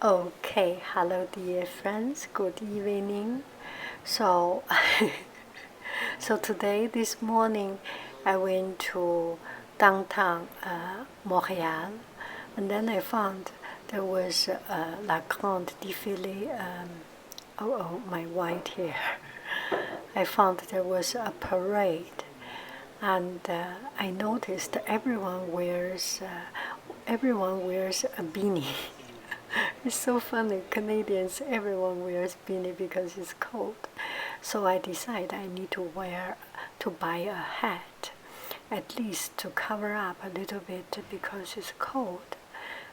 Okay, hello dear friends, good evening. So, so today, this morning, I went to downtown Montreal, and then I found there was La Grande Défilé. My white hair. I found there was a parade, and I noticed everyone wears a beanie. It's so funny. Canadians, everyone wears beanie because it's cold. So I decided I need to buy a hat, at least to cover up a little bit because it's cold.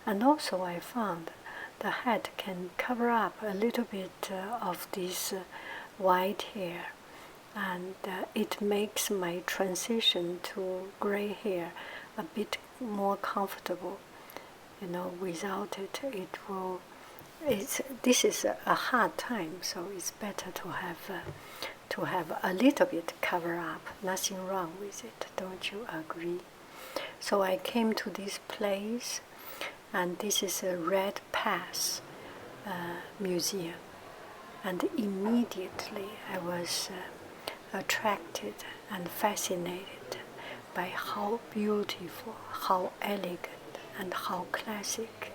And also I found the hat can cover up a little bit of this white hair, and it makes my transition to gray hair a bit more comfortable. Without it, this is a hard time, so it's better to have a little bit cover up. Nothing wrong with it, don't you agree? So I came to this place, and this is a Redpath museum, and immediately I was attracted and fascinated by how beautiful, how elegant, and how classic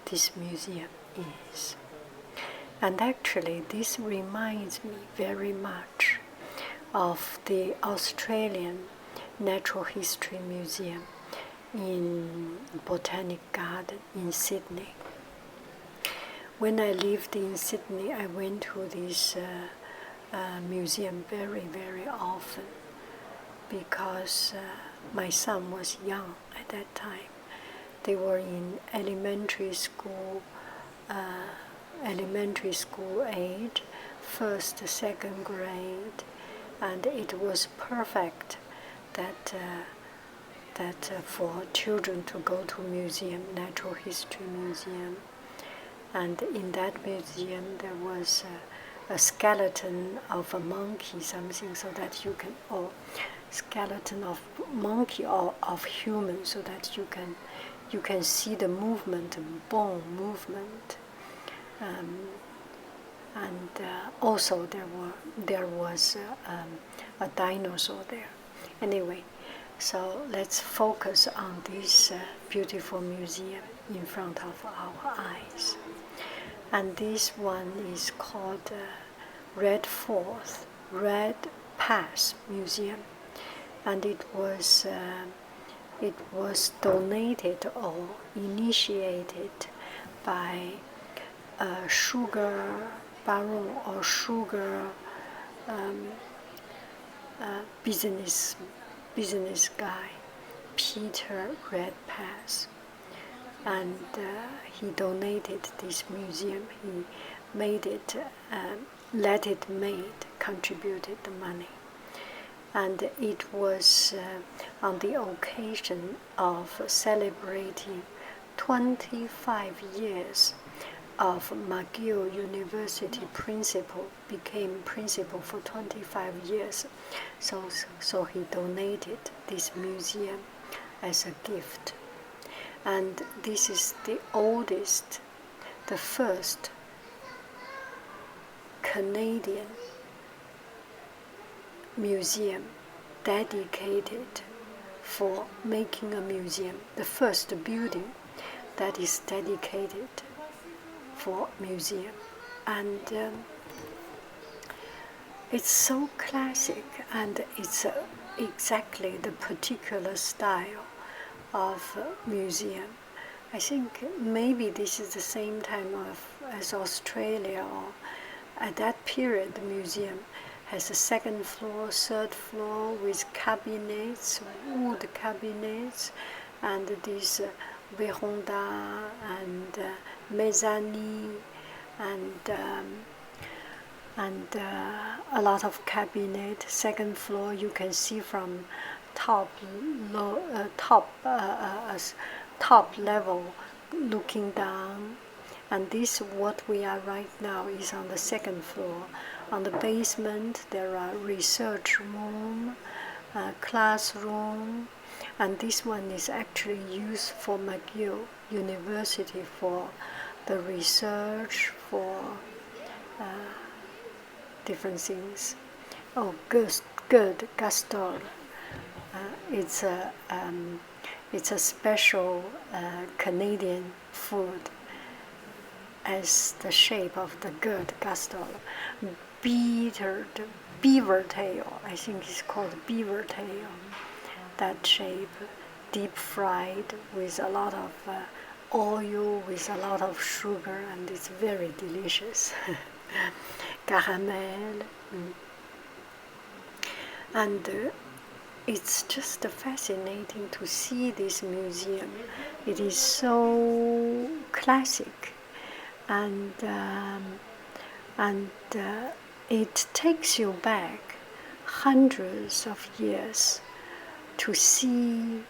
this museum is. And actually, this reminds me very much of the Australian Natural History Museum in Botanic Garden in Sydney. When I lived in Sydney, I went to this museum very, very often because my son was young at that time. They were in elementary school age, first, second grade, and it was perfect that for children to go to museum, natural history museum. And in that museum there was a skeleton of a monkey, something, so that you can, or skeleton of monkey or of human, so that you can see the movement, bone movement, and also there was a dinosaur there. Anyway, so let's focus on this beautiful museum in front of our eyes. And this one is called Redpath Museum, and it was donated or initiated by a sugar baron or sugar business guy, Peter Redpath. And he donated this museum. He made it, let it made, contributed the money. And it was on the occasion of celebrating 25 years of McGill University principal, became principal for 25 years. So he donated this museum as a gift. And this is the oldest, the first Canadian museum dedicated for making a museum, the first building that is dedicated for museum. And it's so classic, and it's exactly the particular style of museum. I think maybe this is the same time as Australia, or at that period the museum has a second floor, third floor with cabinets, wood cabinets, and these veranda and mezzanine, and a lot of cabinet. Second floor you can see from top level looking down. And this, what we are right now, is on the second floor. On the basement there are research room, classroom, and this one is actually used for McGill University for the research for different things. Oh, good, Gaston. It's a special Canadian food as the shape of the good Gaston. Beaver tail, I think it's called beaver tail. That shape, deep fried with a lot of oil, with a lot of sugar, and it's very delicious. Caramel. And it's just fascinating to see this museum. It is so classic, and it takes you back hundreds of years to see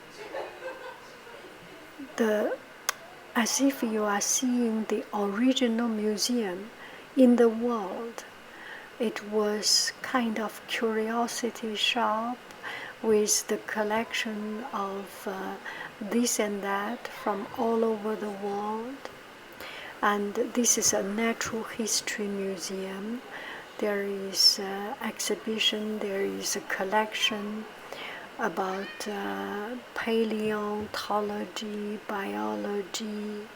as if you are seeing the original museum in the world. It was kind of curiosity shop with the collection of this and that from all over the world. And this is a natural history museum. There is an exhibition, there is a collection about paleontology, biology.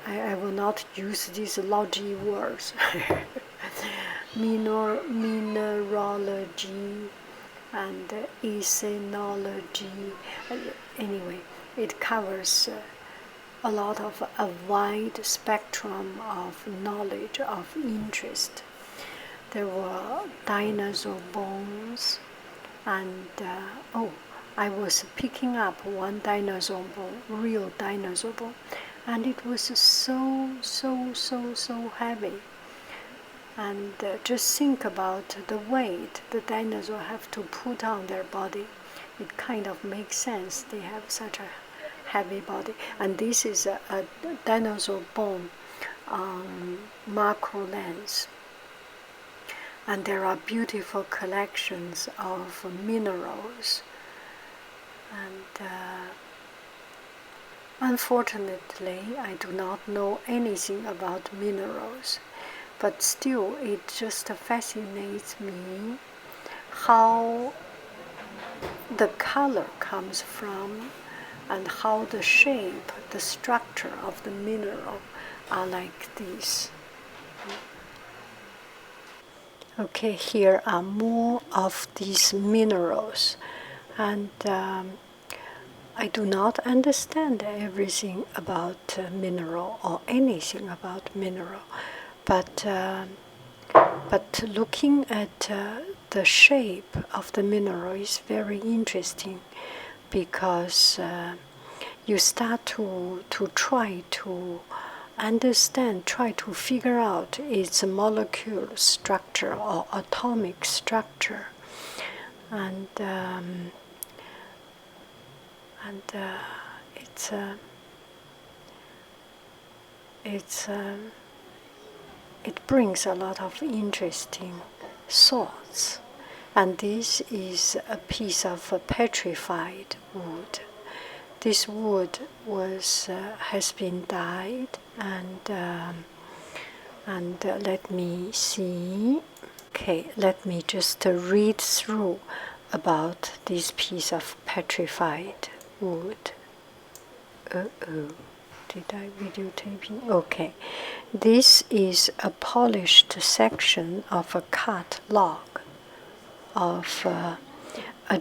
I will not use these logy words. Mineralogy and ethnology. Anyway, it covers a lot of a wide spectrum of knowledge, of interest. There were dinosaur bones, and I was picking up one dinosaur bone, real dinosaur bone, and it was so heavy. And just think about the weight the dinosaur have to put on their body. It kind of makes sense. They have such a heavy body. And this is a dinosaur bone macro lens. And there are beautiful collections of minerals. And unfortunately, I do not know anything about minerals. But still, it just fascinates me how the color comes from and how the shape, the structure of the mineral are like this. Okay, here are more of these minerals, and I do not understand everything about mineral or anything about mineral. But looking at the shape of the mineral is very interesting, because you start to try to understand, try to figure out its molecule structure or atomic structure, and it brings a lot of interesting thoughts. And this is a piece of petrified wood. This wood has been dyed, and let me see. Okay, let me just read through about this piece of petrified wood. Did I videotaping? Okay. This is a polished section of a cut log of a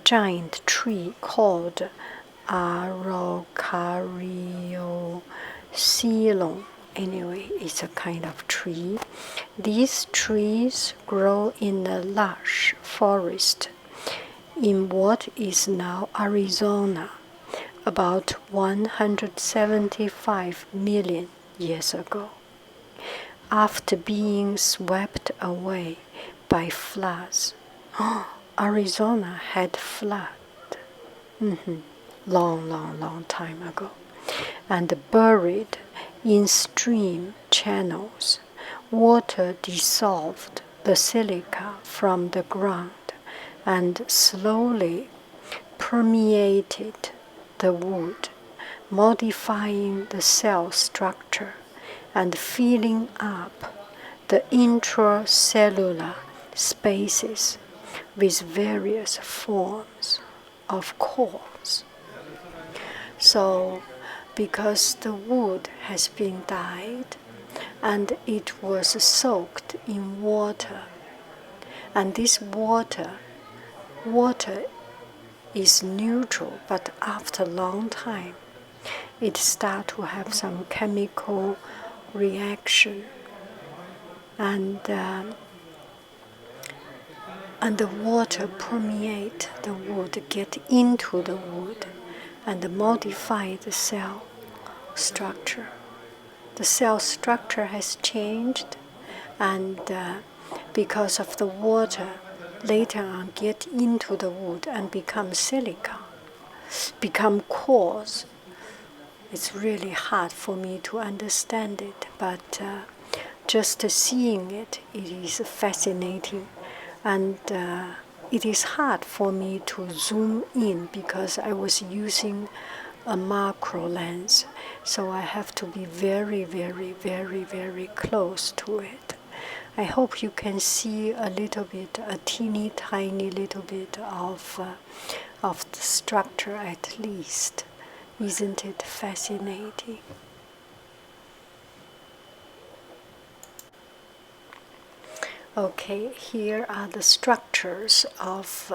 giant tree called Araucaria. Anyway, it's a kind of tree. These trees grow in a lush forest in what is now Arizona, about 175 million years ago, after being swept away by floods. Arizona had flood. Long time ago, and buried in stream channels. Water dissolved the silica from the ground and slowly permeated the wood, modifying the cell structure and filling up the intracellular spaces with various forms of cores. So, because the wood has been dyed and it was soaked in water, and this water is neutral, but after a long time, it starts to have some chemical reaction, and the water permeate the wood, get into the wood, and modify the cell structure. The cell structure has changed, and because of the water, later on get into the wood and become silica, become cores. It's really hard for me to understand it, but just seeing it, it is fascinating. And it is hard for me to zoom in because I was using a macro lens, so I have to be very, very, very, very close to it. I hope you can see a little bit, a teeny tiny little bit of the structure at least. Isn't it fascinating? Okay, here are the structures of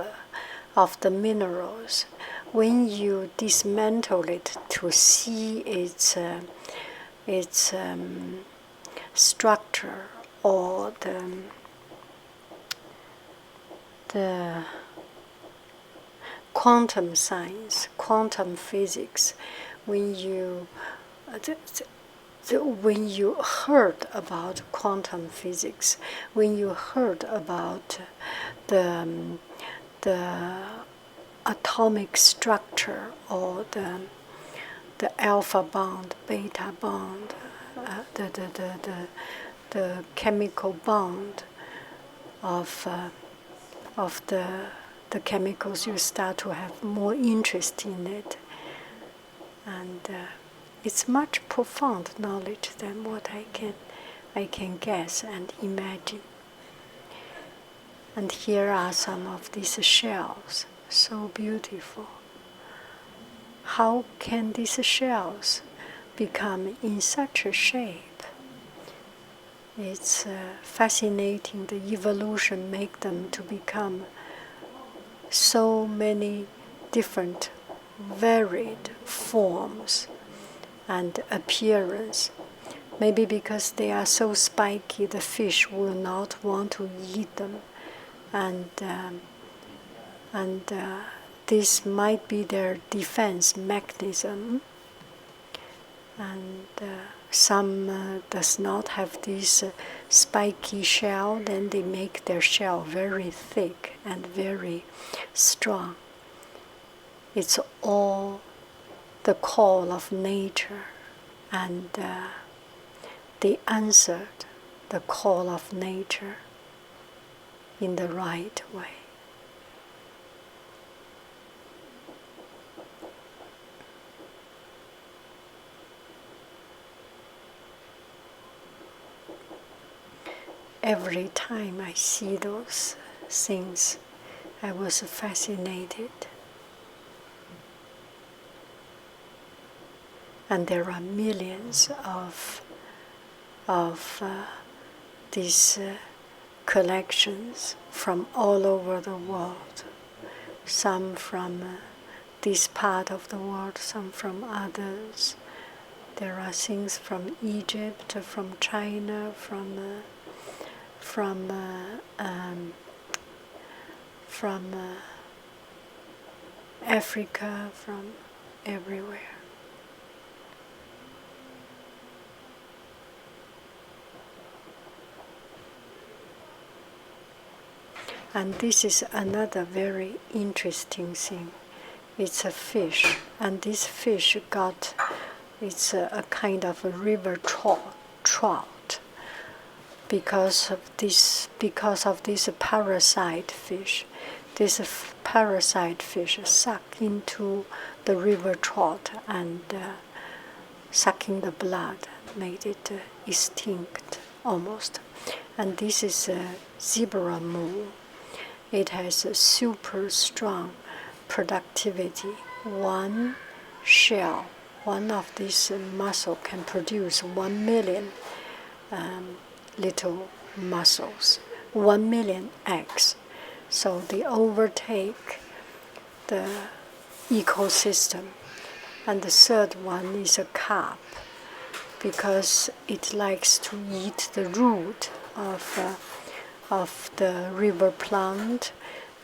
the minerals. When you dismantle it to see its structure, or the quantum science, quantum physics, when you heard about quantum physics, when you heard about the atomic structure, or the alpha bond, beta bond, the chemical bond of the chemicals, you start to have more interest in it, and it's much profound knowledge than what I can guess and imagine. And here are some of these shells, so beautiful. How can these shells become in such a shape? It's fascinating. The evolution make them to become so many different, varied forms and appearance. Maybe because they are so spiky, the fish will not want to eat them, and this might be their defense mechanism. And some does not have this spiky shell, then they make their shell very thick and very strong. It's all the call of nature, and they answered the call of nature in the right way. Every time I see those things, I was fascinated. And there are millions of these collections from all over the world. Some from this part of the world, some from others. There are things from Egypt, from China, from Africa, from everywhere. And this is another very interesting thing. It's a fish, and this fish it's a kind of a river trout. Because of this parasite fish, this parasite fish suck into the river trout, and sucking the blood, made it extinct almost. And this is a zebra mole. It has a super strong productivity. One shell, one of these muscle can produce 1 million little muscles, 1 million eggs. So they overtake the ecosystem. And the third one is a carp, because it likes to eat the root of the river plant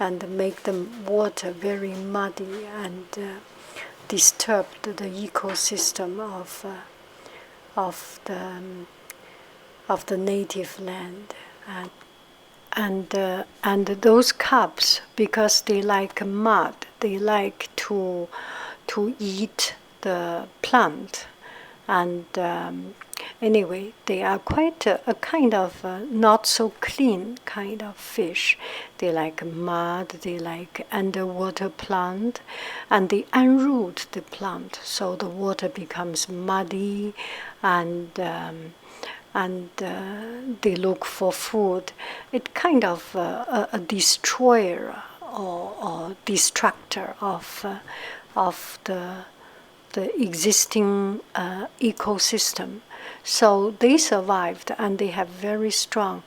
and make the water very muddy and disturb the ecosystem of the native land. And those carps, because they like mud, they like to eat the plant. And anyway, they are quite a kind of not so clean kind of fish. They like mud, they like underwater plant, and they unroot the plant, so the water becomes muddy, and they look for food. It's kind of a destroyer or destructor of the existing ecosystem. So they survived, and they have very strong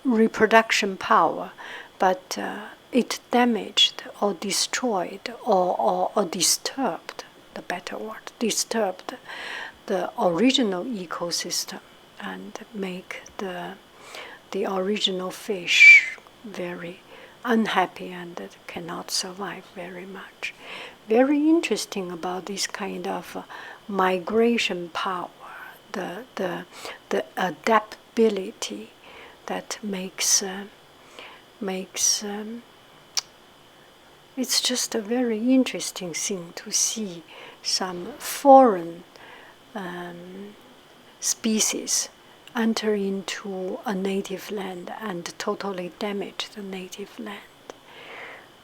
reproduction power, but it damaged or destroyed or disturbed, the better word, disturbed the original ecosystem and make the original fish very unhappy and cannot survive very much. Very interesting about this kind of migration power, the adaptability that makes it's just a very interesting thing to see some foreign species enter into a native land and totally damage the native land.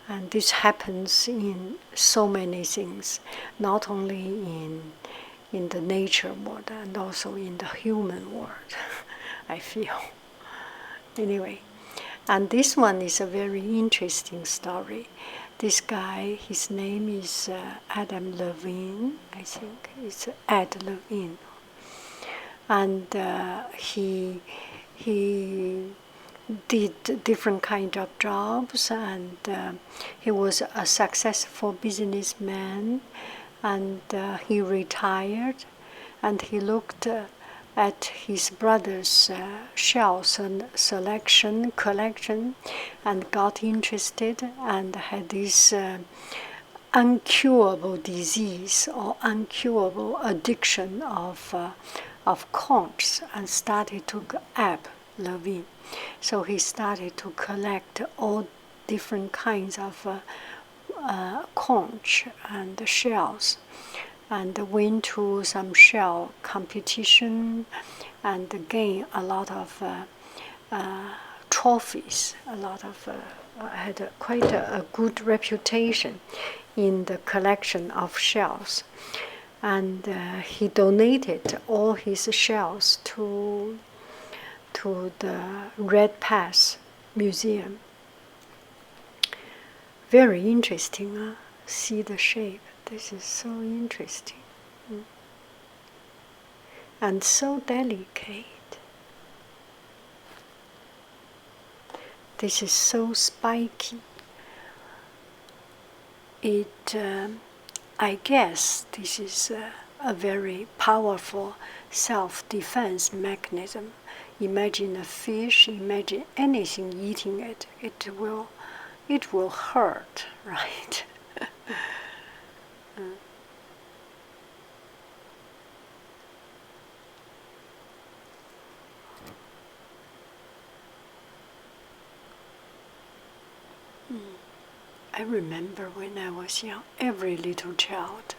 And this happens in so many things, not only in the nature world and also in the human world, I feel. Anyway, and this one is a very interesting story. This guy, his name is Adam Levine, I think. It's Ed Levine. And he did different kind of jobs, and he was a successful businessman, and he retired, and he looked at his brother's shells and collection, and got interested and had this uncurable disease or uncurable addiction of conchs, and started to Ab Levine. So he started to collect all different kinds of conch and shells, and went to some shell competition and gained a lot of trophies. Had quite a good reputation in the collection of shells. And he donated all his shells to the Redpath Museum. Very interesting, see the shape. This is so interesting. And so delicate. This is so spiky. I guess this is a very powerful self-defense mechanism. Imagine a fish, imagine anything eating it. It will hurt, right? I remember when I was young, every little child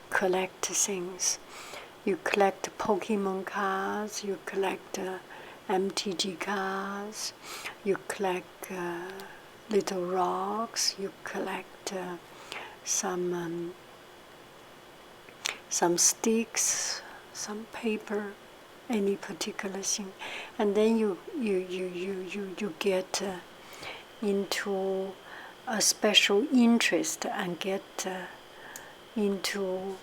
collect things. You collect Pokemon cards, you collect MTG cards, you collect little rocks, you collect some some sticks, some paper, any particular thing, and then you get into a special interest and get into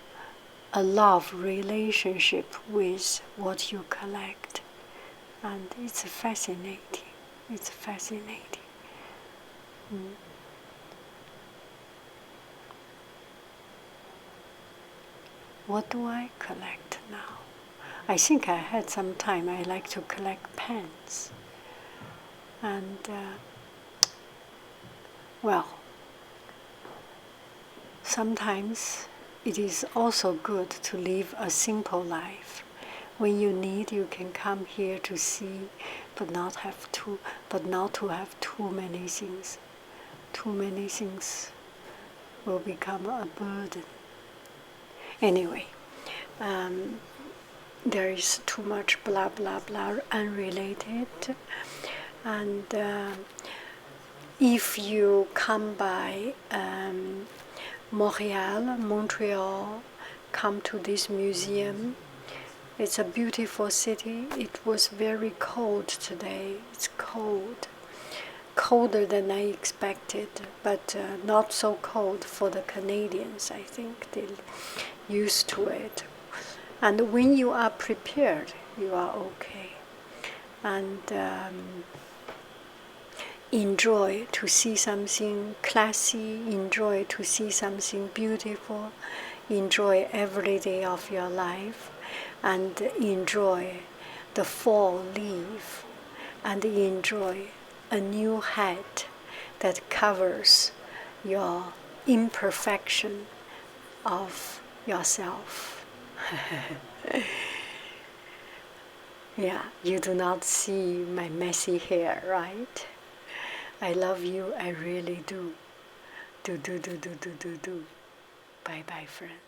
a love relationship with what you collect, and it's fascinating. It's fascinating. What do I collect now? I think I had some time. I like to collect pens. And, well, sometimes it is also good to live a simple life. When you need, you can come here to see, but not to have too many things. Too many things will become a burden. Anyway, there is too much blah blah blah unrelated, and if you come by Montreal, come to this museum. It's a beautiful city. It was very cold today. It's cold. Colder than I expected, but not so cold for the Canadians. I think they're used to it. And when you are prepared, you are okay. And enjoy to see something classy, enjoy to see something beautiful, enjoy every day of your life, and enjoy the fall leaf, and enjoy a new hat that covers your imperfection of yourself. Yeah, you do not see my messy hair, right? I love you, I really do. Do. Bye-bye, friends.